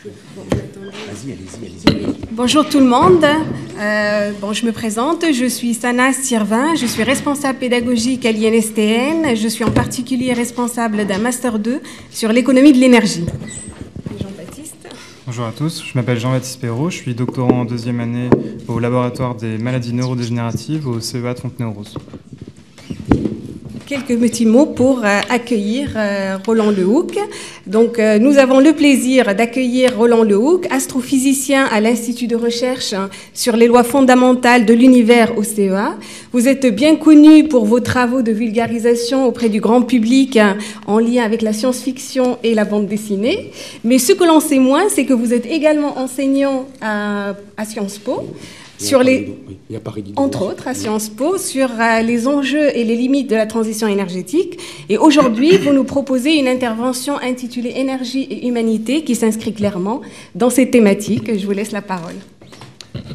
Vas-y, allez-y. Bonjour tout le monde. Je me présente. Je suis Sana Sirvin. Je suis responsable pédagogique à l'INSTN. Je suis en particulier responsable d'un Master 2 sur l'économie de l'énergie. Jean-Baptiste. Bonjour à tous. Je m'appelle Jean-Baptiste Perrault. Je suis doctorant en deuxième année au laboratoire des maladies neurodégénératives au CEA de Fontenay-aux-Roses. Quelques petits mots pour accueillir Roland Lehoucq. Donc, nous avons le plaisir d'accueillir Roland Lehoucq, astrophysicien à l'Institut de recherche sur les lois fondamentales de l'univers au CEA. Vous êtes bien connu pour vos travaux de vulgarisation auprès du grand public en lien avec la science-fiction et la bande dessinée. Mais ce que l'on sait moins, c'est que vous êtes également enseignant à Sciences Po. Entre autres, à Sciences Po, sur les enjeux et les limites de la transition énergétique. Et aujourd'hui, vous nous proposez une intervention intitulée « Énergie et humanité » qui s'inscrit clairement dans ces thématiques. Je vous laisse la parole.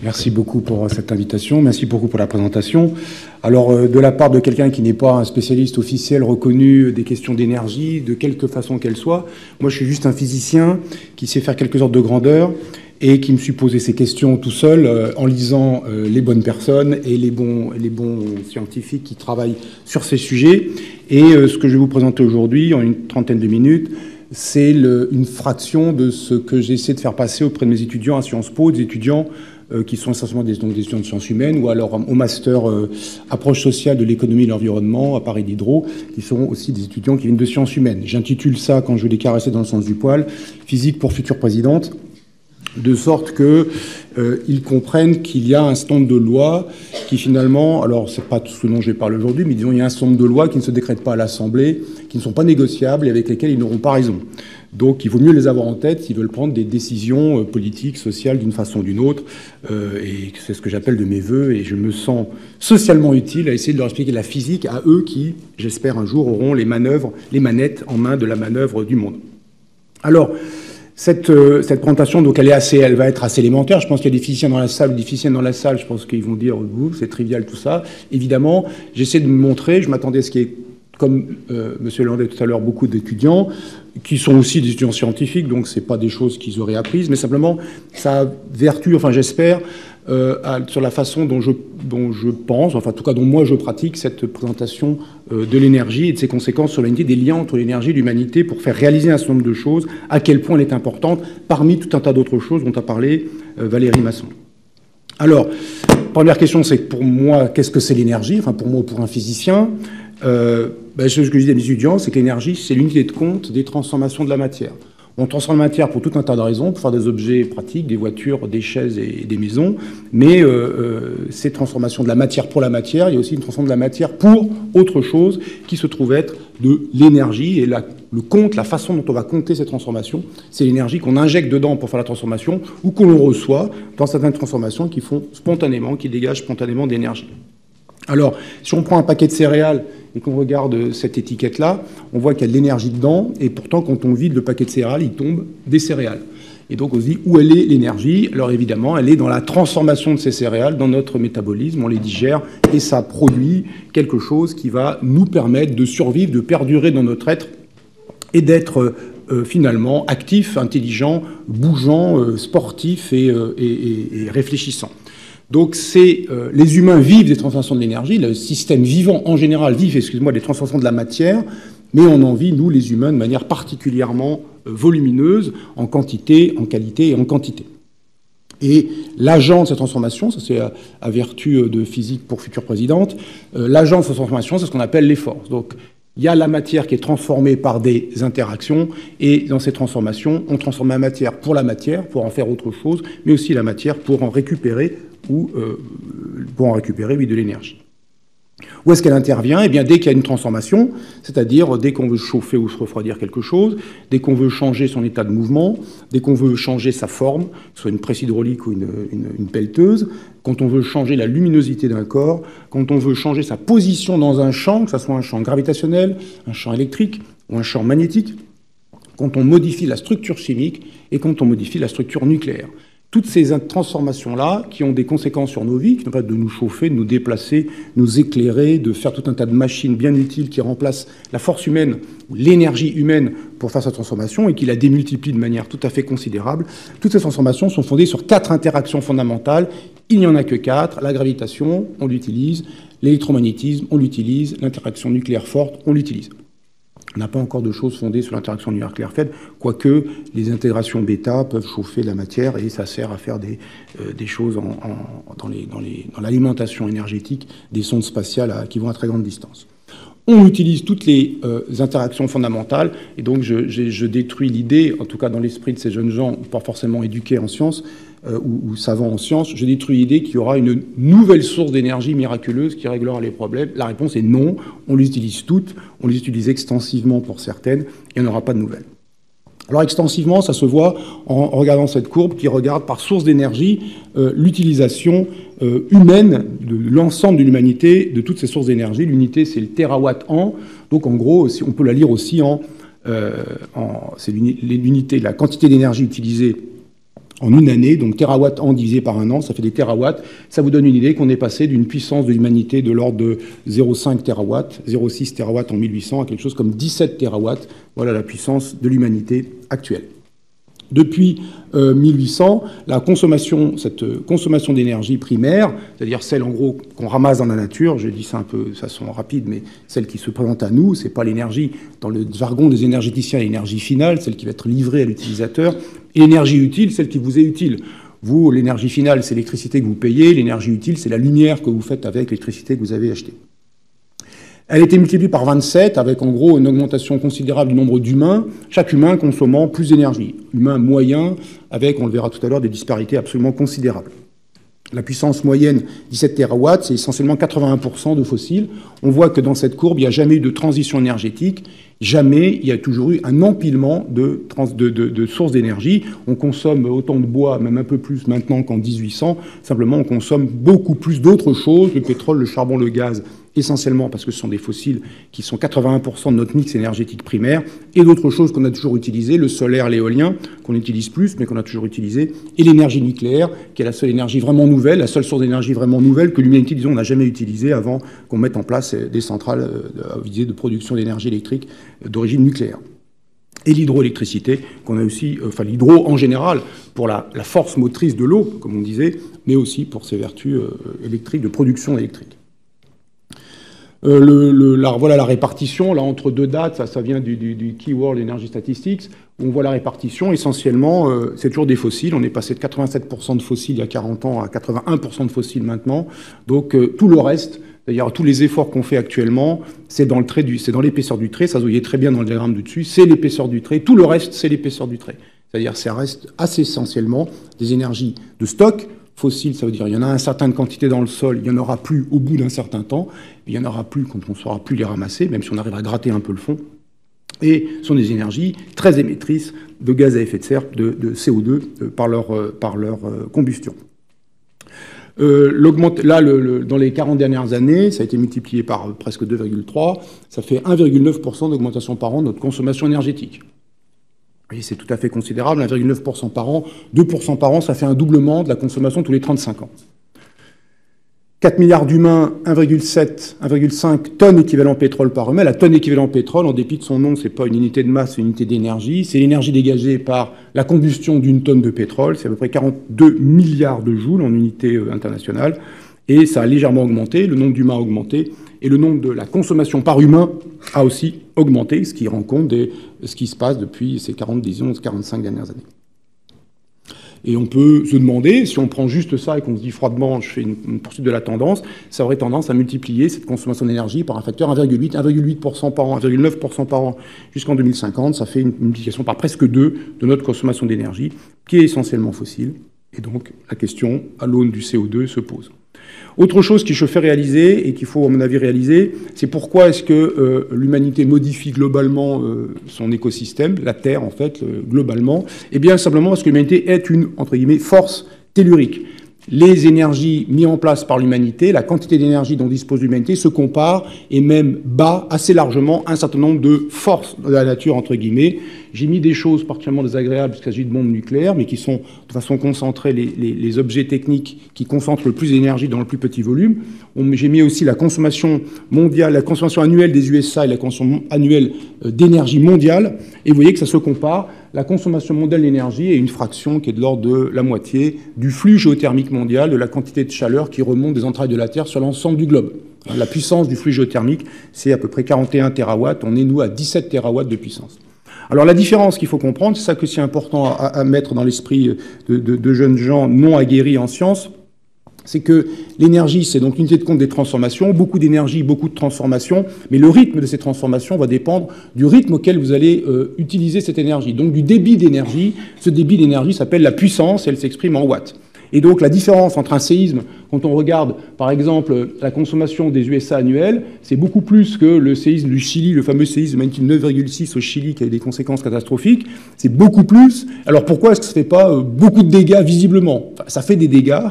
Merci beaucoup pour cette invitation, merci beaucoup pour la présentation. Alors, de la part de quelqu'un qui n'est pas un spécialiste officiel reconnu des questions d'énergie, de quelque façon qu'elle soit, moi je suis juste un physicien qui sait faire quelques ordres de grandeur, et qui me suis posé ces questions tout seul en lisant les bonnes personnes et les bons scientifiques qui travaillent sur ces sujets. Et ce que je vais vous présenter aujourd'hui, en une trentaine de minutes, c'est une fraction de ce que j'essaie de faire passer auprès de mes étudiants à Sciences Po, des étudiants qui sont essentiellement des étudiants de sciences humaines, ou alors au master approche sociale de l'économie et de l'environnement à Paris Diderot, qui sont aussi des étudiants qui viennent de sciences humaines. J'intitule ça, quand je vais les caresser dans le sens du poil, « Physique pour futures présidentes », de sorte qu'ils comprennent qu'il y a un certain nombre de lois qui finalement, alors c'est pas tout ce dont je vais parler aujourd'hui, mais disons il y a un certain nombre de lois qui ne se décrètent pas à l'Assemblée, qui ne sont pas négociables et avec lesquelles ils n'auront pas raison. Donc il vaut mieux les avoir en tête s'ils veulent prendre des décisions politiques, sociales d'une façon ou d'une autre, et c'est ce que j'appelle de mes voeux, et je me sens socialement utile à essayer de leur expliquer la physique à eux qui, j'espère un jour, auront les manettes en main de la manœuvre du monde. Alors, cette présentation, donc, elle va être assez élémentaire. Je pense qu'il y a des physiciens dans la salle ou des physiciennes dans la salle. Je pense qu'ils vont dire, c'est trivial tout ça. Évidemment, j'essaie de me montrer. Je m'attendais à ce qu'il y ait, comme Monsieur Landais tout à l'heure, beaucoup d'étudiants qui sont aussi des étudiants scientifiques, donc c'est pas des choses qu'ils auraient apprises, mais simplement ça a vertu, enfin j'espère, sur la façon dont je pense, enfin en tout cas dont moi je pratique cette présentation de l'énergie et de ses conséquences sur l'humanité, des liens entre l'énergie et l'humanité pour faire réaliser un certain nombre de choses, à quel point elle est importante, parmi tout un tas d'autres choses dont a parlé Valérie Masson. Alors, première question, c'est pour moi, qu'est-ce que c'est l'énergie? Enfin pour moi, pour un physicien, ce que je dis à mes étudiants, c'est que l'énergie, c'est l'unité de compte des transformations de la matière. On transforme la matière pour tout un tas de raisons, pour faire des objets pratiques, des voitures, des chaises et des maisons, mais ces transformations de la matière pour la matière, il y a aussi une transformation de la matière pour autre chose qui se trouve être de l'énergie, et le compte, la façon dont on va compter ces transformations, c'est l'énergie qu'on injecte dedans pour faire la transformation, ou qu'on reçoit dans certaines transformations qui font spontanément, qui dégagent spontanément d'énergie. Alors, si on prend un paquet de céréales et qu'on regarde cette étiquette-là, on voit qu'il y a de l'énergie dedans, et pourtant, quand on vide le paquet de céréales, il tombe des céréales. Et donc, on se dit, où elle est l'énergie? Alors, évidemment, elle est dans la transformation de ces céréales, dans notre métabolisme, on les digère, et ça produit quelque chose qui va nous permettre de survivre, de perdurer dans notre être, et d'être finalement actif, intelligent, bougeant, sportif et réfléchissant. Donc les humains vivent des transformations de l'énergie, le système vivant en général vit, des transformations de la matière, mais on en vit, nous les humains, de manière particulièrement volumineuse, en quantité, en qualité et en quantité. Et l'agent de cette transformation, ça c'est à vertu de physique pour futures présidentes, l'agent de cette transformation, c'est ce qu'on appelle les forces. Donc il y a la matière qui est transformée par des interactions, et dans ces transformations, on transforme la matière, pour en faire autre chose, mais aussi la matière pour en récupérer de l'énergie. Où est-ce qu'elle intervient? Eh bien, dès qu'il y a une transformation, c'est-à-dire dès qu'on veut chauffer ou se refroidir quelque chose, dès qu'on veut changer son état de mouvement, dès qu'on veut changer sa forme, que ce soit une presse hydraulique ou une pelleteuse, quand on veut changer la luminosité d'un corps, quand on veut changer sa position dans un champ, que ce soit un champ gravitationnel, un champ électrique ou un champ magnétique, quand on modifie la structure chimique et quand on modifie la structure nucléaire. Toutes ces transformations-là, qui ont des conséquences sur nos vies, qui nous permettent de nous chauffer, de nous déplacer, nous éclairer, de faire tout un tas de machines bien utiles qui remplacent la force humaine, l'énergie humaine pour faire cette transformation et qui la démultiplient de manière tout à fait considérable. Toutes ces transformations sont fondées sur 4 interactions fondamentales. Il n'y en a que 4. La gravitation, on l'utilise. L'électromagnétisme, on l'utilise. L'interaction nucléaire forte, on l'utilise. On n'a pas encore de choses fondées sur l'interaction nucléaire faible, quoique les intégrations bêta peuvent chauffer la matière et ça sert à faire des choses dans l'alimentation énergétique des sondes spatiales qui vont à très grande distance. On utilise toutes les interactions fondamentales et donc je détruis l'idée, en tout cas dans l'esprit de ces jeunes gens, pas forcément éduqués en sciences ou savants en sciences, je détruis l'idée qu'il y aura une nouvelle source d'énergie miraculeuse qui réglera les problèmes. La réponse est non, on les utilise toutes, on les utilise extensivement pour certaines, et il n'y en aura pas de nouvelles. Alors extensivement, ça se voit en regardant cette courbe qui regarde par source d'énergie l'utilisation humaine de l'ensemble de l'humanité de toutes ces sources d'énergie. L'unité, c'est le terawatt-an. Donc en gros, on peut la lire aussi c'est l'unité, la quantité d'énergie utilisée en une année, donc terawatt-an divisé par un an, ça fait des terawatts. Ça vous donne une idée qu'on est passé d'une puissance de l'humanité de l'ordre de 0,5 terawatts, 0,6 terawatts en 1800 à quelque chose comme 17 terawatts. Voilà la puissance de l'humanité actuelle. Depuis 1800, cette consommation d'énergie primaire, c'est-à-dire celle en gros qu'on ramasse dans la nature, je dis ça un peu de façon rapide, mais celle qui se présente à nous, c'est pas l'énergie, dans le jargon des énergéticiens, l'énergie finale, celle qui va être livrée à l'utilisateur, et l'énergie utile, celle qui vous est utile. Vous, l'énergie finale, c'est l'électricité que vous payez, l'énergie utile, c'est la lumière que vous faites avec l'électricité que vous avez achetée. Elle a été multipliée par 27, avec en gros une augmentation considérable du nombre d'humains, chaque humain consommant plus d'énergie. Humain moyen, avec, on le verra tout à l'heure, des disparités absolument considérables. La puissance moyenne, 17 terawatts, c'est essentiellement 81% de fossiles. On voit que dans cette courbe, il n'y a jamais eu de transition énergétique. Jamais, il y a toujours eu un empilement de sources d'énergie. On consomme autant de bois, même un peu plus maintenant qu'en 1800. Simplement, on consomme beaucoup plus d'autres choses, le pétrole, le charbon, le gaz, essentiellement parce que ce sont des fossiles qui sont 81% de notre mix énergétique primaire, et d'autres choses qu'on a toujours utilisées, le solaire, l'éolien, qu'on utilise plus, mais qu'on a toujours utilisé, et l'énergie nucléaire, qui est la seule énergie vraiment nouvelle, la seule source d'énergie vraiment nouvelle que l'humanité, disons, n'a jamais utilisée avant qu'on mette en place des centrales à visée de production d'énergie électrique d'origine nucléaire. Et l'hydroélectricité, qu'on a aussi, enfin l'hydro en général, pour la force motrice de l'eau, comme on disait, mais aussi pour ses vertus électriques, de production électrique. Voilà la répartition, là, entre deux dates, ça vient du Keyword Energy Statistics, où on voit la répartition, essentiellement, c'est toujours des fossiles, on est passé de 87% de fossiles il y a 40 ans à 81% de fossiles maintenant, donc tout le reste, d'ailleurs tous les efforts qu'on fait actuellement, c'est dans l'épaisseur du trait, ça se voyait très bien dans le diagramme du dessus, c'est l'épaisseur du trait, tout le reste, c'est l'épaisseur du trait. C'est-à-dire ça reste assez essentiellement des énergies de stock. Fossiles, ça veut dire il y en a une certaine quantité dans le sol, il n'y en aura plus au bout d'un certain temps, il n'y en aura plus quand on ne saura plus les ramasser, même si on arrive à gratter un peu le fond. Et ce sont des énergies très émettrices de gaz à effet de serre, de CO2, par leur combustion. Dans les 40 dernières années, ça a été multiplié par presque 2,3, ça fait 1,9% d'augmentation par an de notre consommation énergétique. Et c'est tout à fait considérable, 1,9% par an, 2% par an, ça fait un doublement de la consommation tous les 35 ans. 4 milliards d'humains, 1,5 tonnes équivalent pétrole par humain. La tonne équivalent pétrole, en dépit de son nom, c'est pas une unité de masse, c'est une unité d'énergie. C'est l'énergie dégagée par la combustion d'une tonne de pétrole. C'est à peu près 42 milliards de joules en unité internationale. Et ça a légèrement augmenté, le nombre d'humains a augmenté, et le nombre de la consommation par humain a aussi augmenté, ce qui rend compte de ce qui se passe depuis ces 45 dernières années. Et on peut se demander, si on prend juste ça et qu'on se dit froidement, je fais une poursuite de la tendance, ça aurait tendance à multiplier cette consommation d'énergie par un facteur 1,8% par an, 1,9% par an jusqu'en 2050. Ça fait une multiplication par presque 2 de notre consommation d'énergie, qui est essentiellement fossile. Et donc, la question, à l'aune du CO2, se pose. Autre chose qui se fait réaliser, et qu'il faut, à mon avis, réaliser, c'est pourquoi est-ce que l'humanité modifie globalement son écosystème, la Terre, en fait, globalement. Eh bien, simplement parce que l'humanité est une, entre guillemets, force tellurique. Les énergies mises en place par l'humanité, la quantité d'énergie dont dispose l'humanité, se compare et même bat assez largement un certain nombre de forces de la nature, entre guillemets. J'ai mis des choses particulièrement désagréables, puisqu'il s'agit de bombes nucléaires, mais qui sont de façon concentrée les objets techniques qui concentrent le plus d'énergie dans le plus petit volume. J'ai mis aussi la consommation mondiale, la consommation annuelle des USA et la consommation annuelle d'énergie mondiale. Et vous voyez que ça se compare. La consommation mondiale d'énergie est une fraction qui est de l'ordre de la moitié du flux géothermique mondial, de la quantité de chaleur qui remonte des entrailles de la Terre sur l'ensemble du globe. La puissance du flux géothermique, c'est à peu près 41 terawatts. On est, nous, à 17 terawatts de puissance. Alors la différence qu'il faut comprendre, c'est ça que c'est important à mettre dans l'esprit de jeunes gens non aguerris en sciences, c'est que l'énergie, c'est donc l'unité de compte des transformations, beaucoup d'énergie, beaucoup de transformations, mais le rythme de ces transformations va dépendre du rythme auquel vous allez utiliser cette énergie, donc du débit d'énergie. Ce débit d'énergie s'appelle la puissance et elle s'exprime en watts. Et donc la différence entre un séisme, quand on regarde par exemple la consommation des USA annuelle, c'est beaucoup plus que le séisme du Chili, le fameux séisme de magnitude 9,6 au Chili qui a eu des conséquences catastrophiques, c'est beaucoup plus. Alors pourquoi est-ce que ça ne fait pas beaucoup de dégâts visiblement? Enfin, ça fait des dégâts,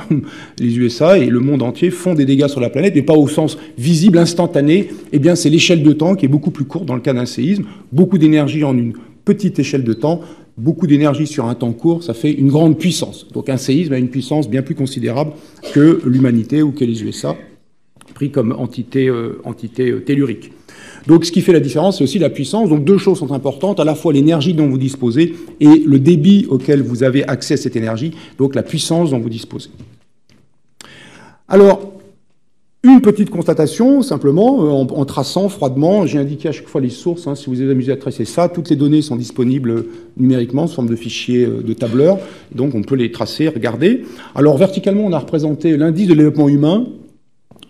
les USA et le monde entier font des dégâts sur la planète, mais pas au sens visible, instantané. Eh bien c'est l'échelle de temps qui est beaucoup plus courte dans le cas d'un séisme, beaucoup d'énergie en une petite échelle de temps, beaucoup d'énergie sur un temps court, ça fait une grande puissance. Donc un séisme a une puissance bien plus considérable que l'humanité ou que les USA, pris comme entité tellurique. Donc ce qui fait la différence, c'est aussi la puissance. Donc deux choses sont importantes, à la fois l'énergie dont vous disposez et le débit auquel vous avez accès à cette énergie, donc la puissance dont vous disposez. Alors, une petite constatation, simplement, en traçant froidement, j'ai indiqué à chaque fois les sources, hein, si vous êtes amusé à tracer ça, toutes les données sont disponibles numériquement, sous forme de fichiers de tableur, donc on peut les tracer, regarder. Alors verticalement, on a représenté l'indice de développement humain,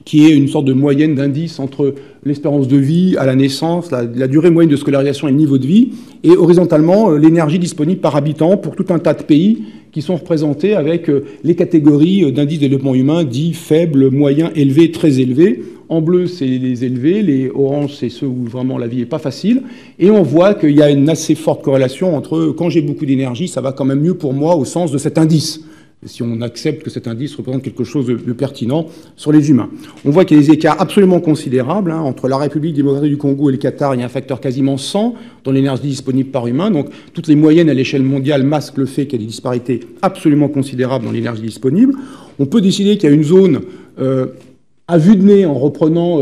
qui est une sorte de moyenne d'indice entre l'espérance de vie à la naissance, la durée moyenne de scolarisation et le niveau de vie, et horizontalement, l'énergie disponible par habitant pour tout un tas de pays qui sont représentés avec les catégories d'indice de développement humain dits faibles, moyens, élevés, très élevés. En bleu, c'est les élevés, les oranges, c'est ceux où vraiment la vie n'est pas facile. Et on voit qu'il y a une assez forte corrélation entre quand j'ai beaucoup d'énergie, ça va quand même mieux pour moi au sens de cet indice, si on accepte que cet indice représente quelque chose de pertinent sur les humains. On voit qu'il y a des écarts absolument considérables, hein, entre la République démocratique du Congo et le Qatar, il y a un facteur quasiment 100 dans l'énergie disponible par humain. Donc toutes les moyennes à l'échelle mondiale masquent le fait qu'il y a des disparités absolument considérables dans l'énergie disponible. On peut décider qu'il y a une zone à vue de nez, en reprenant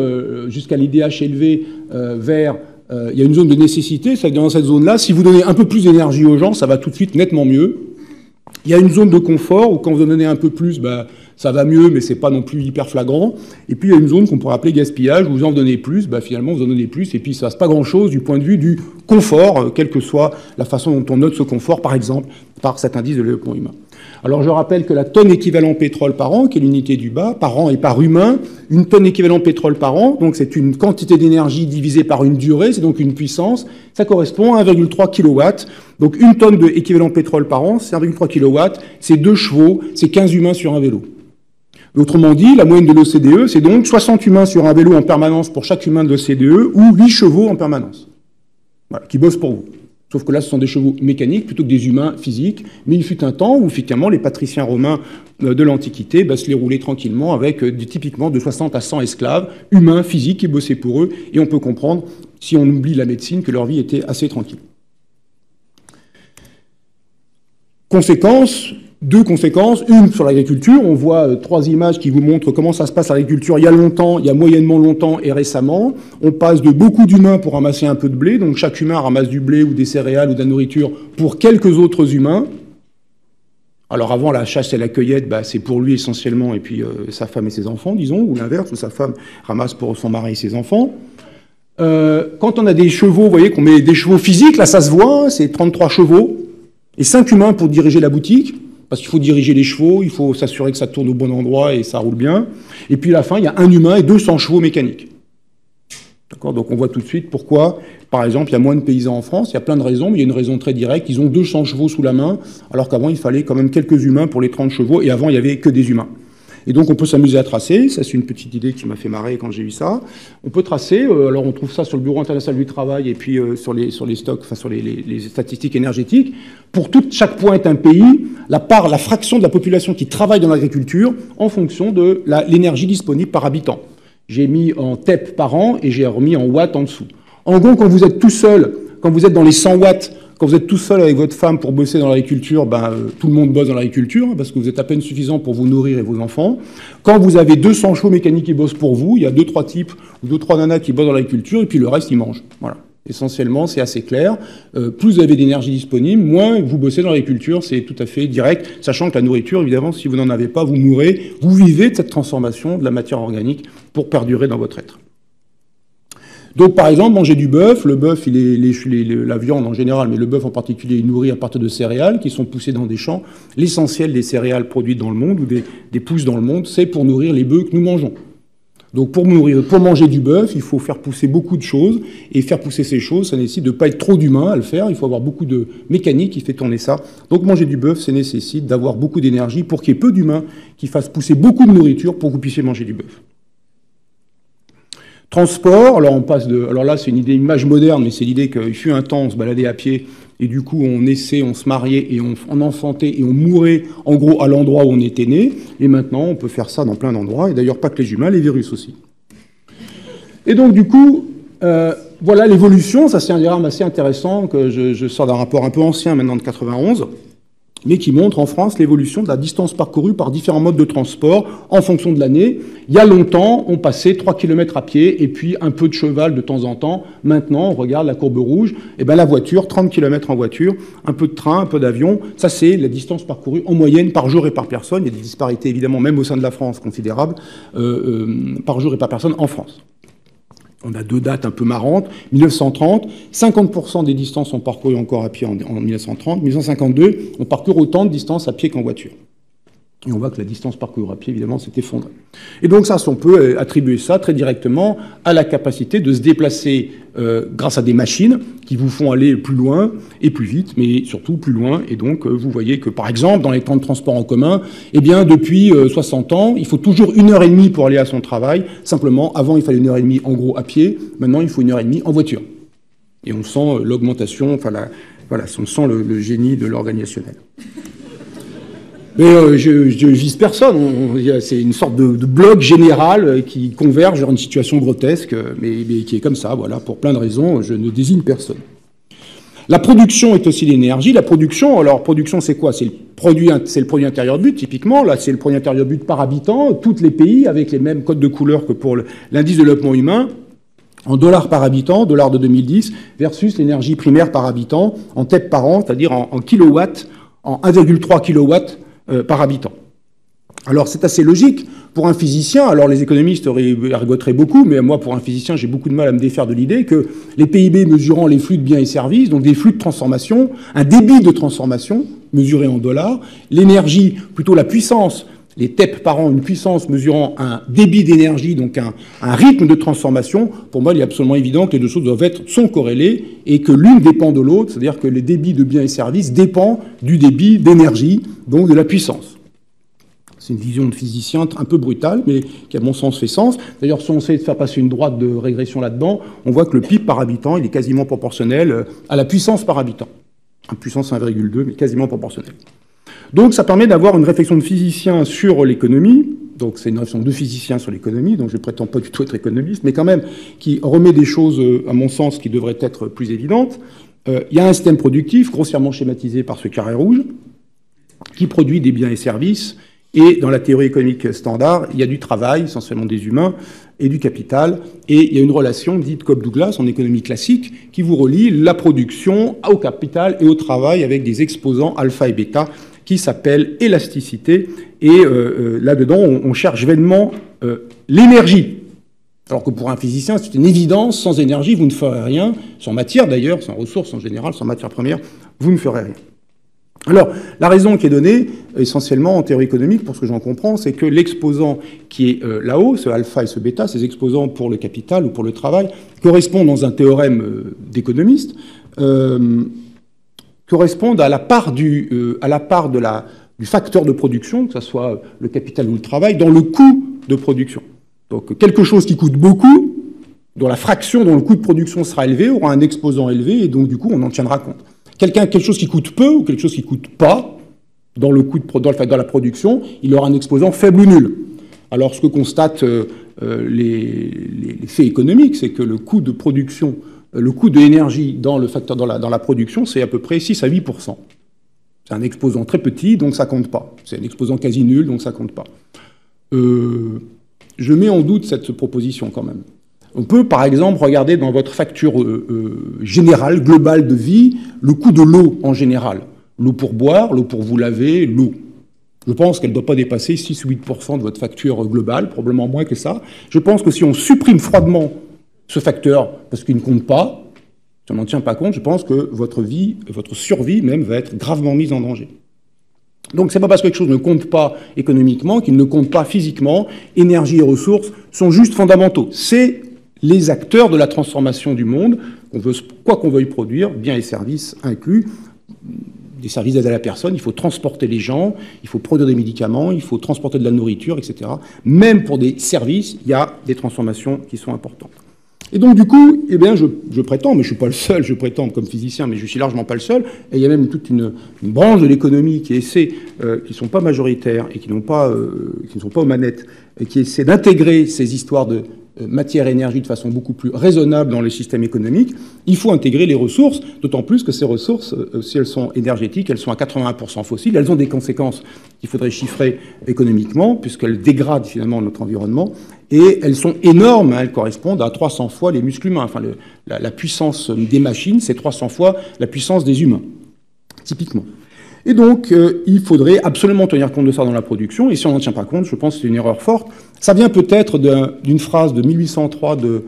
jusqu'à l'IDH élevé vers... il y a une zone de nécessité, c'est-à-dire dans cette zone-là, si vous donnez un peu plus d'énergie aux gens, ça va tout de suite nettement mieux. Il y a une zone de confort où quand vous en donnez un peu plus, ça va mieux, mais c'est pas non plus hyper flagrant. Et puis il y a une zone qu'on pourrait appeler gaspillage, où vous en donnez plus, finalement vous en donnez plus, et puis ça ne passe pas grand-chose du point de vue du confort, quelle que soit la façon dont on note ce confort, par exemple, par cet indice de développement humain. Alors je rappelle que la tonne équivalent pétrole par an, qui est l'unité du bas, par an et par humain, une tonne équivalent pétrole par an, donc c'est une quantité d'énergie divisée par une durée, c'est donc une puissance, ça correspond à 1,3 kW. Donc une tonne d'équivalent pétrole par an, c'est 1,3 kW, c'est 2 chevaux, c'est 15 humains sur un vélo. Autrement dit, la moyenne de l'OCDE, c'est donc 60 humains sur un vélo en permanence pour chaque humain de l'OCDE, ou 8 chevaux en permanence, voilà, qui bossent pour vous. Sauf que là, ce sont des chevaux mécaniques plutôt que des humains physiques. Mais il fut un temps où, effectivement, les patriciens romains de l'Antiquité se les roulaient tranquillement avec typiquement de 60 à 100 esclaves, humains, physiques, qui bossaient pour eux. Et on peut comprendre, si on oublie la médecine, que leur vie était assez tranquille. Deux conséquences, une sur l'agriculture, on voit 3 images qui vous montrent comment ça se passe à l'agriculture il y a longtemps, il y a moyennement longtemps et récemment. On passe de beaucoup d'humains pour ramasser un peu de blé, donc chaque humain ramasse du blé ou des céréales ou de la nourriture pour quelques autres humains. Alors avant, la chasse et la cueillette, c'est pour lui essentiellement, et puis sa femme et ses enfants, disons, ou l'inverse, où sa femme ramasse pour son mari et ses enfants. Quand on a des chevaux, vous voyez qu'on met des chevaux physiques, là ça se voit, c'est 33 chevaux, et 5 humains pour diriger la boutique. Parce qu'il faut diriger les chevaux, il faut s'assurer que ça tourne au bon endroit et ça roule bien. Et puis à la fin, il y a un humain et 200 chevaux mécaniques. D'accord ? Donc on voit tout de suite pourquoi, par exemple, il y a moins de paysans en France. Il y a plein de raisons, mais il y a une raison très directe. Ils ont 200 chevaux sous la main, alors qu'avant, il fallait quand même quelques humains pour les 30 chevaux. Et avant, il n'y avait que des humains. Et donc on peut s'amuser à tracer, ça c'est une petite idée qui m'a fait marrer quand j'ai vu ça. On peut tracer, alors on trouve ça sur le Bureau international du travail et puis sur les stocks, enfin sur les statistiques énergétiques. Pour chaque point est un pays, la fraction de la population qui travaille dans l'agriculture en fonction de l'énergie disponible par habitant. J'ai mis en TEP par an et j'ai remis en watts en dessous. En gros, quand vous êtes tout seul, quand vous êtes dans les 100 watts, Quand vous êtes tout seul avec votre femme pour bosser dans l'agriculture, tout le monde bosse dans l'agriculture, parce que vous êtes à peine suffisant pour vous nourrir et vos enfants. Quand vous avez 200 chevaux mécaniques qui bossent pour vous, il y a 2-3 types ou 2-3 nanas qui bossent dans l'agriculture, et puis le reste, ils mangent. Voilà. Essentiellement, c'est assez clair. Plus vous avez d'énergie disponible, moins vous bossez dans l'agriculture, c'est tout à fait direct, sachant que la nourriture, évidemment, si vous n'en avez pas, vous mourrez. Vous vivez de cette transformation de la matière organique pour perdurer dans votre être. Donc, par exemple, manger du bœuf. Le bœuf, la viande en général, mais le bœuf en particulier, il nourrit à partir de céréales qui sont poussées dans des champs. L'essentiel des céréales produites dans le monde, ou des pousses dans le monde, c'est pour nourrir les bœufs que nous mangeons. Donc, pour manger du bœuf, il faut faire pousser beaucoup de choses. Et faire pousser ces choses, ça nécessite de ne pas être trop d'humains à le faire. Il faut avoir beaucoup de mécanique qui fait tourner ça. Donc, manger du bœuf, ça nécessite d'avoir beaucoup d'énergie pour qu'il y ait peu d'humains qui fassent pousser beaucoup de nourriture pour que vous puissiez manger du bœuf. Transport, alors là c'est une image moderne, mais c'est l'idée qu'il fut un temps on se baladait à pied et du coup on naissait, on se mariait et on enfantait et on mourait en gros à l'endroit où on était né. Et maintenant on peut faire ça dans plein d'endroits, et d'ailleurs pas que les humains, les virus aussi. Et donc du coup, voilà l'évolution, ça c'est un diagramme assez intéressant que je sors d'un rapport un peu ancien maintenant de 91, mais qui montre en France l'évolution de la distance parcourue par différents modes de transport en fonction de l'année. Il y a longtemps, on passait 3 km à pied et puis un peu de cheval de temps en temps. Maintenant, on regarde la courbe rouge, et la voiture, 30 km en voiture, un peu de train, un peu d'avion. Ça, c'est la distance parcourue en moyenne par jour et par personne. Il y a des disparités, évidemment, même au sein de la France, considérables, par jour et par personne en France. On a 2 dates un peu marrantes. 1930, 50% des distances sont parcourues encore à pied en 1930. 1952, on parcourt autant de distances à pied qu'en voiture. Et on voit que la distance parcourue à pied, évidemment, s'est effondrée. Et donc ça, on peut attribuer ça très directement à la capacité de se déplacer grâce à des machines qui vous font aller plus loin et plus vite, mais surtout plus loin. Et donc, vous voyez que, par exemple, dans les temps de transport en commun, depuis 60 ans, il faut toujours 1h30 pour aller à son travail. Simplement, avant, il fallait 1h30 en gros à pied. Maintenant, il faut 1h30 en voiture. Et on sent l'augmentation, on sent le génie de l'organisationnel. Mais je vise personne, c'est une sorte de bloc général qui converge vers une situation grotesque, mais qui est comme ça, voilà, pour plein de raisons, je ne désigne personne. La production est aussi l'énergie. La production, alors production c'est quoi? C'est le produit intérieur brut, typiquement, là c'est le produit intérieur brut par habitant, tous les pays avec les mêmes codes de couleur que pour l'indice de développement humain, en dollars par habitant, dollars de 2010, versus l'énergie primaire par habitant, en TEP par an, c'est-à-dire en kilowatts, en 1,3 kilowatts par habitant. Alors c'est assez logique. Pour un physicien, alors les économistes rigoteraient beaucoup, mais moi pour un physicien j'ai beaucoup de mal à me défaire de l'idée que les PIB mesurant les flux de biens et services, donc des flux de transformation, un débit de transformation mesuré en dollars, l'énergie, plutôt la puissance, les TEP par an, une puissance mesurant un débit d'énergie, donc un rythme de transformation, pour moi il est absolument évident que les deux choses sont corrélées et que l'une dépend de l'autre, c'est-à-dire que les débits de biens et services dépendent du débit d'énergie, donc de la puissance. C'est une vision de physicien un peu brutale, mais qui à mon sens fait sens. D'ailleurs, si on essaie de faire passer une droite de régression là-dedans, on voit que le PIB par habitant, il est quasiment proportionnel à la puissance par habitant. Une puissance 1,2, mais quasiment proportionnelle. Donc ça permet d'avoir une réflexion de physicien sur l'économie, donc c'est une réflexion de physicien sur l'économie, donc je ne prétends pas du tout être économiste, mais quand même qui remet des choses, à mon sens, qui devraient être plus évidentes. Il y a un système productif, grossièrement schématisé par ce carré rouge, qui produit des biens et services, et dans la théorie économique standard, il y a du travail, essentiellement des humains, et du capital, et il y a une relation dite Cobb-Douglas en économie classique qui vous relie la production au capital et au travail avec des exposants alpha et bêta qui s'appellent élasticité, et là-dedans on cherche vainement l'énergie. Alors que pour un physicien, c'est une évidence, sans énergie, vous ne ferez rien, sans matière d'ailleurs, sans ressources en général, sans matière première, vous ne ferez rien. Alors, la raison qui est donnée, essentiellement en théorie économique, pour ce que j'en comprends, c'est que l'exposant qui est là-haut, ce alpha et ce bêta, ces exposants pour le capital ou pour le travail, correspondent dans un théorème d'économiste, correspondent à la part du facteur de production, que ce soit le capital ou le travail, dans le coût de production. Donc, quelque chose qui coûte beaucoup, dont la fraction dont le coût de production sera élevé, aura un exposant élevé, et donc, du coup, on en tiendra compte. Quelque chose qui coûte peu ou quelque chose qui coûte pas dans la production, il aura un exposant faible ou nul. Alors, ce que constatent les faits économiques, c'est que le coût de production le coût de l'énergie dans la production, c'est à peu près 6 à 8%. C'est un exposant très petit, donc ça compte pas. C'est un exposant quasi nul, donc ça compte pas. Je mets en doute cette proposition quand même. On peut, par exemple, regarder dans votre facture générale, globale de vie, le coût de l'eau en général. L'eau pour boire, l'eau pour vous laver, l'eau. Je pense qu'elle ne doit pas dépasser 6 ou 8% de votre facture globale, probablement moins que ça. Je pense que si on supprime froidement ce facteur, parce qu'il ne compte pas, si on n'en tient pas compte, je pense que votre vie, votre survie même, va être gravement mise en danger. Donc c'est pas parce que quelque chose ne compte pas économiquement qu'il ne compte pas physiquement. Énergie et ressources sont juste fondamentaux. C'est les acteurs de la transformation du monde, quoi qu'on veuille produire, biens et services inclus, des services d'aide à la personne, il faut transporter les gens, il faut produire des médicaments, il faut transporter de la nourriture, etc. Même pour des services, il y a des transformations qui sont importantes. Et donc, du coup, eh bien, je prétends, mais je ne suis pas le seul, je prétends comme physicien, mais je suis largement pas le seul, et il y a même toute une branche de l'économie qui essaie, qui ne sont pas majoritaires et qui ne sont pas aux manettes, et qui essaie d'intégrer ces histoires de matière et énergie de façon beaucoup plus raisonnable dans les systèmes économiques. Il faut intégrer les ressources, d'autant plus que ces ressources, si elles sont énergétiques, elles sont à 81% fossiles, elles ont des conséquences qu'il faudrait chiffrer économiquement, puisqu'elles dégradent finalement notre environnement, et elles sont énormes, hein, elles correspondent à 300 fois les muscles humains. Enfin, la puissance des machines, c'est 300 fois la puissance des humains, typiquement. Et donc, il faudrait absolument tenir compte de ça dans la production, et si on n'en tient pas compte, je pense que c'est une erreur forte. Ça vient peut-être d'une phrase de 1803 de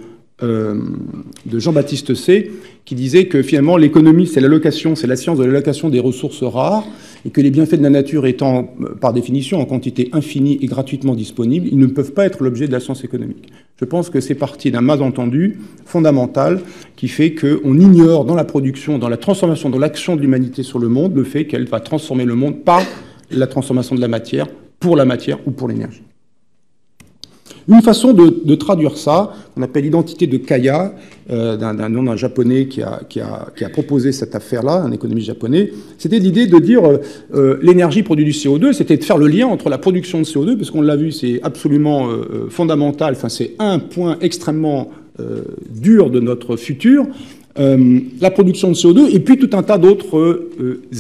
Jean-Baptiste Say, qui disait que finalement l'économie, c'est l'allocation, c'est la science de l'allocation des ressources rares, et que les bienfaits de la nature étant, par définition, en quantité infinie et gratuitement disponibles, ils ne peuvent pas être l'objet de la science économique. Je pense que c'est parti d'un malentendu fondamental qui fait qu'on ignore dans la production, dans la transformation, dans l'action de l'humanité sur le monde, le fait qu'elle va transformer le monde par la transformation de la matière ou pour l'énergie. Une façon de traduire ça, on appelle l'identité de Kaya, d'un japonais qui a proposé cette affaire-là, un économiste japonais, c'était l'idée de dire l'énergie produit du CO2, c'était de faire le lien entre la production de CO2, parce qu'on l'a vu, c'est absolument fondamental, enfin c'est un point extrêmement dur de notre futur, la production de CO2, et puis tout un tas d'autres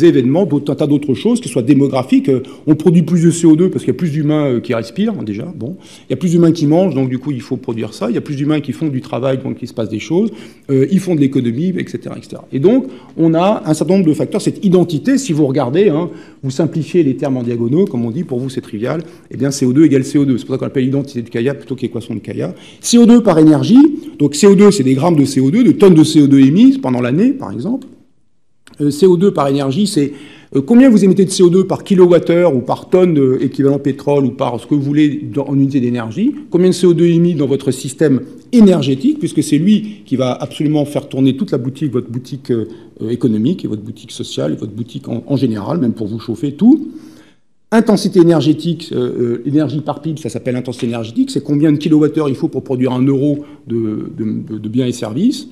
événements, tout un tas d'autres choses, qui soient démographiques. On produit plus de CO2 parce qu'il y a plus d'humains qui respirent, déjà. Bon. Il y a plus d'humains qui mangent, donc du coup, il faut produire ça. Il y a plus d'humains qui font du travail, donc il se passe des choses. Ils font de l'économie, etc., etc. Et donc, on a un certain nombre de facteurs. Cette identité, si vous regardez, hein, vous simplifiez les termes en diagonaux, comme on dit, pour vous, c'est trivial. Eh bien, CO2 égale CO2. C'est pour ça qu'on appelle l'identité de Kaya plutôt qu'équation de Kaya. CO2 par énergie. Donc, CO2, c'est des grammes de CO2, de tonnes de CO2 émises pendant l'année, par exemple. CO2 par énergie, c'est combien vous émettez de CO2 par kilowattheure ou par tonne équivalent pétrole ou par ce que vous voulez en unité d'énergie. Combien de CO2 émis dans votre système énergétique, puisque c'est lui qui va absolument faire tourner toute la boutique, votre boutique économique et votre boutique sociale et votre boutique en général, même pour vous chauffer, tout. Intensité énergétique, énergie par PIB, ça s'appelle intensité énergétique, c'est combien de kilowattheures il faut pour produire 1 euro de biens et services.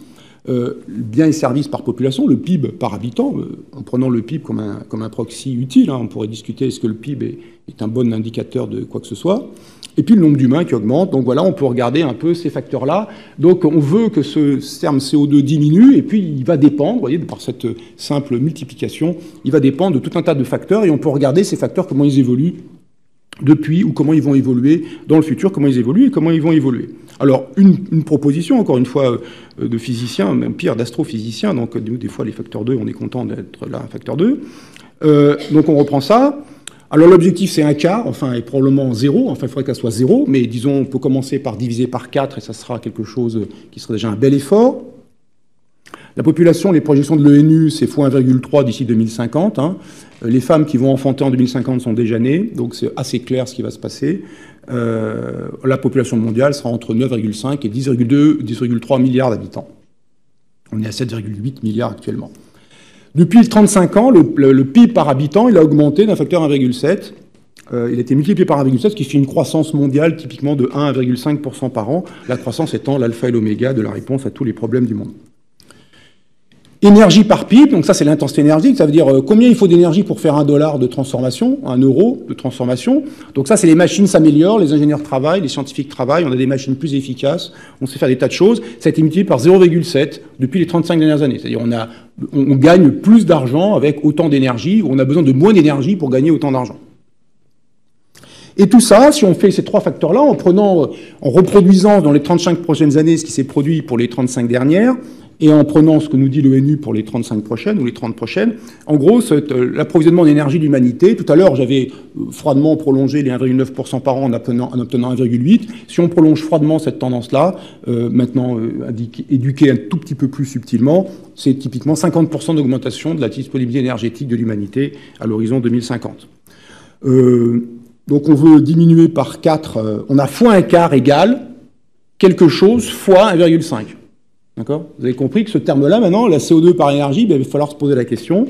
Biens et services par population, le PIB par habitant, en prenant le PIB comme un proxy utile, hein, on pourrait discuter est-ce que le PIB est un bon indicateur de quoi que ce soit, et puis le nombre d'humains qui augmente, donc voilà, on peut regarder un peu ces facteurs-là, donc on veut que ce terme CO2 diminue, et puis il va dépendre, vous voyez, par cette simple multiplication, il va dépendre de tout un tas de facteurs, et on peut regarder ces facteurs, comment ils évoluent depuis, ou comment ils vont évoluer dans le futur, comment ils évoluent et comment ils vont évoluer. Alors, une proposition, encore une fois, de physicien, même pire, d'astrophysicien, donc des fois les facteurs 2, on est content d'être là, un facteur 2. Donc on reprend ça. Alors l'objectif c'est un quart, enfin, et probablement 0, enfin il faudrait qu'elle soit 0, mais disons on peut commencer par diviser par 4 et ça sera quelque chose qui serait déjà un bel effort. La population, les projections de l'ONU, c'est x 1,3 d'ici 2050. Hein. Les femmes qui vont enfanter en 2050 sont déjà nées, donc c'est assez clair ce qui va se passer. La population mondiale sera entre 9,5 et 10,3 milliards d'habitants. On est à 7,8 milliards actuellement. Depuis 35 ans, le PIB par habitant, il a augmenté d'un facteur 1,7. Il a été multiplié par 1,7, ce qui fait une croissance mondiale typiquement de 1,5% par an, la croissance étant l'alpha et l'oméga de la réponse à tous les problèmes du monde. Énergie par pipe, donc ça c'est l'intensité énergique, ça veut dire combien il faut d'énergie pour faire $1 de transformation, €1 de transformation. Donc ça c'est les machines s'améliorent, les ingénieurs travaillent, les scientifiques travaillent, on a des machines plus efficaces, on sait faire des tas de choses. Ça a été multiplié par 0,7 depuis les 35 dernières années. C'est-à-dire on gagne plus d'argent avec autant d'énergie, ou on a besoin de moins d'énergie pour gagner autant d'argent. Et tout ça, si on fait ces trois facteurs-là, en reproduisant dans les 35 prochaines années ce qui s'est produit pour les 35 dernières, et en prenant ce que nous dit l'ONU pour les 35 prochaines ou les 30 prochaines, en gros, l'approvisionnement d'énergie de l'humanité, tout à l'heure, j'avais froidement prolongé les 1,9% par an en obtenant 1,8. Si on prolonge froidement cette tendance-là, maintenant éduquée un tout petit peu plus subtilement, c'est typiquement 50% d'augmentation de la disponibilité énergétique de l'humanité à l'horizon 2050. Donc on veut diminuer par 4, on a fois un quart égale quelque chose fois 1,5. D'accord ? Vous avez compris que ce terme-là, maintenant, la CO2 par énergie, il va falloir se poser la question.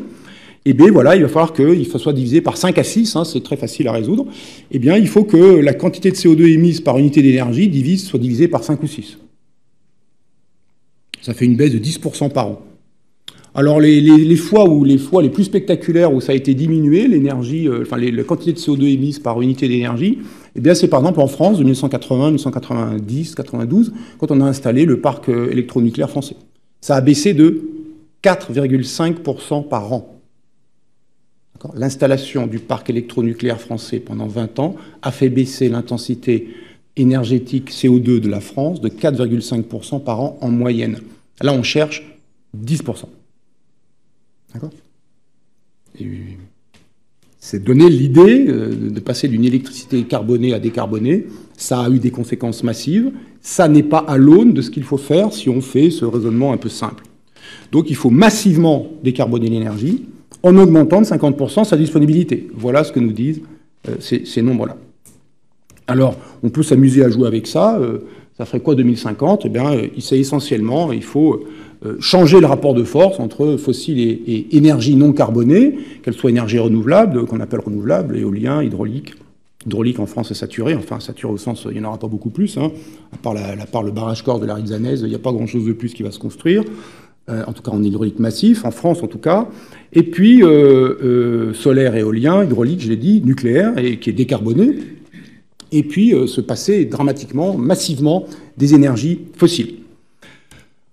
Et bien voilà, il va falloir qu'il soit divisé par 5 à 6, c'est très facile à résoudre. Eh bien, il faut que la quantité de CO2 émise par unité d'énergie soit divisée par 5 ou 6. Ça fait une baisse de 10% par an. Alors les fois les plus spectaculaires où ça a été diminué, l'énergie, la quantité de CO2 émise par unité d'énergie, eh bien c'est par exemple en France de 1980, 1990, 92, quand on a installé le parc électronucléaire français. Ça a baissé de 4,5% par an. L'installation du parc électronucléaire français pendant 20 ans a fait baisser l'intensité énergétique CO2 de la France de 4,5% par an en moyenne. Là, on cherche 10%. D'accord ? C'est donner l'idée de passer d'une électricité carbonée à décarbonée. Ça a eu des conséquences massives. Ça n'est pas à l'aune de ce qu'il faut faire si on fait ce raisonnement un peu simple. Donc il faut massivement décarboner l'énergie en augmentant de 50% sa disponibilité. Voilà ce que nous disent ces nombres-là. Alors, on peut s'amuser à jouer avec ça. Ça ferait quoi 2050 ? Eh bien, c'est essentiellement, il faut changer le rapport de force entre fossiles et énergie non carbonée, qu'elles soient énergies renouvelables, qu'on appelle renouvelables, éolien, hydraulique. Hydraulique en France est saturé, enfin saturé au sens, il n'y en aura pas beaucoup plus, à part le barrage corps de la Ridzanaise, il n'y a pas grand-chose de plus qui va se construire, en tout cas en hydraulique massif, en France en tout cas. Et puis solaire, éolien, hydraulique, je l'ai dit, nucléaire, et qui est décarboné. Et puis se passer dramatiquement, massivement des énergies fossiles.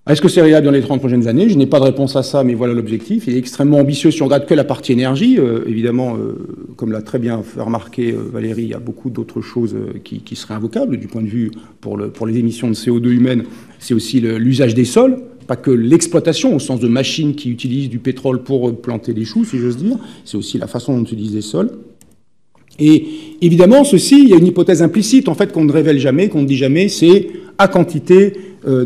Est-ce que c'est réalisable dans les 30 prochaines années ? Je n'ai pas de réponse à ça, mais voilà l'objectif. Il est extrêmement ambitieux si on regarde que la partie énergie. Évidemment, comme l'a très bien fait remarquer Valérie, il y a beaucoup d'autres choses qui seraient invocables du point de vue pour les émissions de CO2 humaines. C'est aussi l'usage des sols, pas que l'exploitation au sens de machines qui utilisent du pétrole pour planter des choux, si j'ose dire. C'est aussi la façon dont on utilise les sols. Et évidemment, il y a une hypothèse implicite, en fait, qu'on ne révèle jamais, qu'on ne dit jamais, c'est à quantité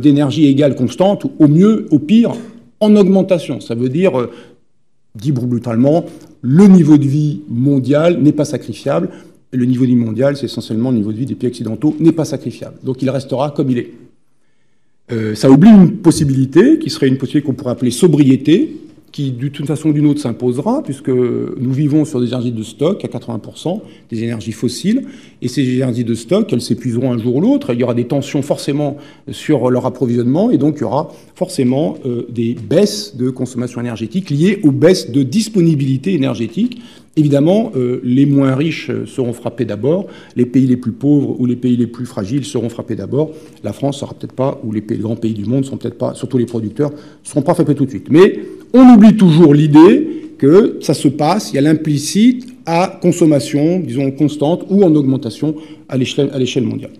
d'énergie égale constante, ou au mieux, au pire, en augmentation. Ça veut dire, dit brutalement, le niveau de vie mondial n'est pas sacrifiable. Et le niveau de vie mondial, c'est essentiellement le niveau de vie des pays occidentaux, n'est pas sacrifiable. Donc il restera comme il est. Ça oublie une possibilité, qui serait une possibilité qu'on pourrait appeler sobriété, qui d'une façon ou d'une autre s'imposera, puisque nous vivons sur des énergies de stock à 80%, des énergies fossiles, et ces énergies de stock, elles s'épuiseront un jour ou l'autre, il y aura des tensions forcément sur leur approvisionnement, et donc il y aura forcément des baisses de consommation énergétique liées aux baisses de disponibilité énergétique. Évidemment, les moins riches seront frappés d'abord, les pays les plus pauvres ou les pays les plus fragiles seront frappés d'abord. La France sera peut-être pas, ou les grands pays du monde seront peut-être pas, surtout les producteurs, ne seront pas frappés tout de suite. Mais on oublie toujours l'idée que ça se passe, il y a l'implicite à consommation, disons, constante ou en augmentation à l'échelle mondiale.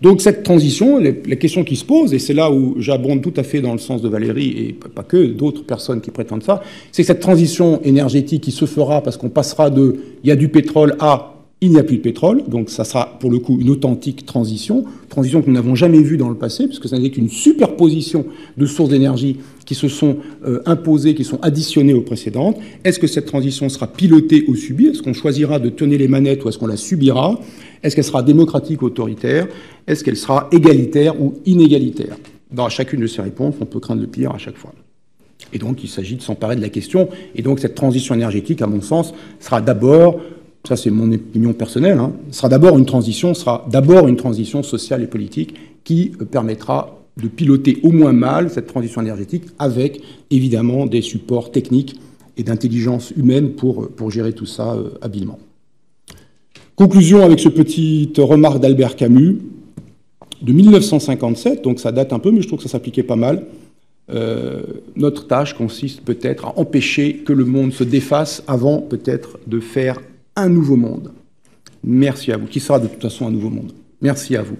Donc cette transition, la question qui se pose, et c'est là où j'abonde tout à fait dans le sens de Valérie, et pas que, d'autres personnes qui prétendent ça, c'est que cette transition énergétique qui se fera parce qu'on passera de « il y a du pétrole » à « il n'y a plus de pétrole », donc ça sera pour le coup une authentique transition que nous n'avons jamais vue dans le passé, puisque ça n'est qu'une superposition de sources d'énergie qui se sont imposées, qui sont additionnées aux précédentes. Est-ce que cette transition sera pilotée ou subie ? Est-ce qu'on choisira de tenir les manettes ou est-ce qu'on la subira ? Est-ce qu'elle sera démocratique ou autoritaire ? Est-ce qu'elle sera égalitaire ou inégalitaire ? Dans chacune de ces réponses, on peut craindre le pire à chaque fois. Et donc, il s'agit de s'emparer de la question. Et donc, cette transition énergétique, à mon sens, sera d'abord, ça c'est mon opinion personnelle, sera d'abord une transition sociale et politique qui permettra de piloter au moins mal cette transition énergétique avec, évidemment, des supports techniques et d'intelligence humaine pour gérer tout ça habilement. Conclusion avec ce petite remarque d'Albert Camus, de 1957, donc ça date un peu, mais je trouve que ça s'appliquait pas mal. Notre tâche consiste peut-être à empêcher que le monde se défasse avant peut-être de faire un nouveau monde. Merci à vous, qui sera de toute façon un nouveau monde. Merci à vous.